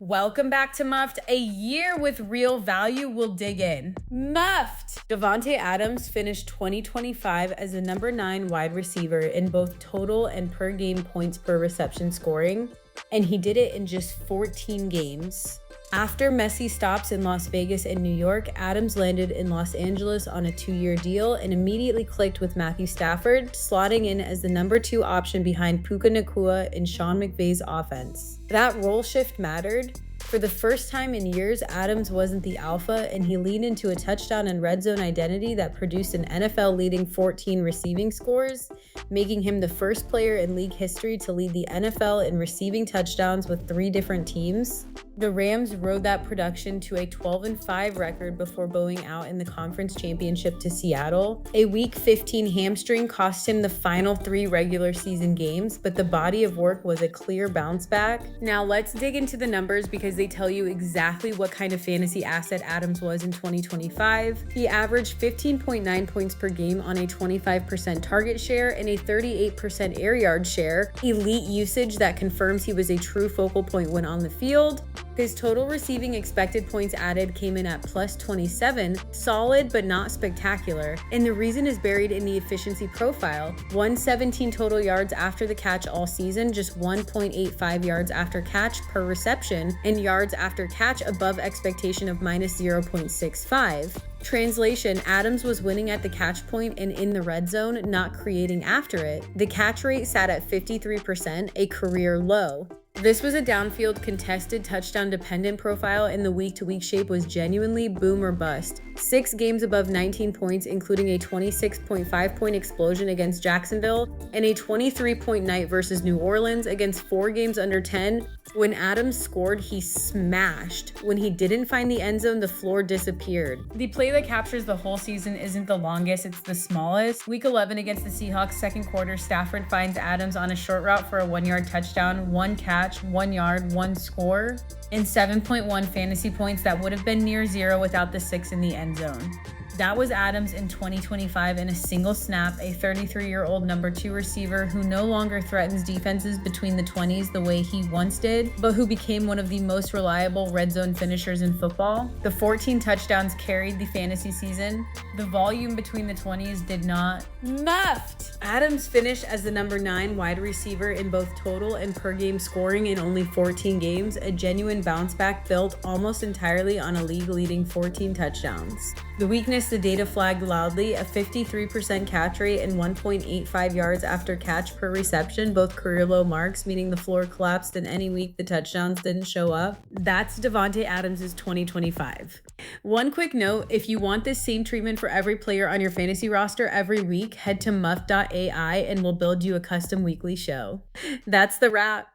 Welcome back to Muffed, a year with real value. We'll dig in. Muffed! Davante Adams finished 2025 as the number 9 wide receiver in both total and per game points per reception scoring, and he did it in just 14 games. After messy stops in Las Vegas and New York, Adams landed in Los Angeles on a 2-year deal and immediately clicked with Matthew Stafford, slotting in as the number 2 option behind Puka Nacua in Sean McVay's offense. That role shift mattered. For the first time in years, Adams wasn't the alpha, and he leaned into a touchdown and red zone identity that produced an NFL-leading 14 receiving scores, making him the first player in league history to lead the NFL in receiving touchdowns with 3 different teams. The Rams rode that production to a 12-5 record before bowing out in the conference championship to Seattle. A Week 15 hamstring cost him the final 3 regular season games, but the body of work was a clear bounce back. Now let's dig into the numbers because they tell you exactly what kind of fantasy asset Adams was in 2025. He averaged 15.9 points per game on a 25% target share and a 38% air yard share, elite usage that confirms he was a true focal point when on the field. His total receiving expected points added came in at plus 27, solid but not spectacular, and the reason is buried in the efficiency profile. 117 total yards after the catch all season, just 1.85 yards after catch per reception, and yards after catch above expectation of minus 0.65. Translation, Adams was winning at the catch point and in the red zone, not creating after it. The catch rate sat at 53%, a career low. This was a downfield contested touchdown dependent profile, and the week-to-week shape was genuinely boom or bust. 6 games above 19 points, including a 26.5 point explosion against Jacksonville and a 23-point night versus New Orleans. Against 4 games under 10. When Adams scored, he smashed. When he didn't find the end zone, the floor disappeared. The play that captures the whole season isn't the longest, it's the smallest. Week 11 against the Seahawks, second quarter, Stafford finds Adams on a short route for a 1-yard touchdown, 1 catch, 1 yard, 1 score, and 7.1 fantasy points that would have been near 0 without the 6 in the end zone. That was Adams in 2025 in a single snap, a 33-year-old number 2 receiver who no longer threatens defenses between the 20s the way he once did, but who became one of the most reliable red zone finishers in football. The 14 touchdowns carried the fantasy season. The volume between the 20s did not. Muffed! Adams finished as the number 9 wide receiver in both total and per game scoring in only 14 games, a genuine bounce back built almost entirely on a league-leading 14 touchdowns. The weakness the data flagged loudly, a 53% catch rate and 1.85 yards after catch per reception, both career low marks, meaning the floor collapsed in any week the touchdowns didn't show up. That's Davante Adams' 2025. One quick note, if you want this same treatment for every player on your fantasy roster every week, head to muff.ai and we'll build you a custom weekly show. That's the wrap.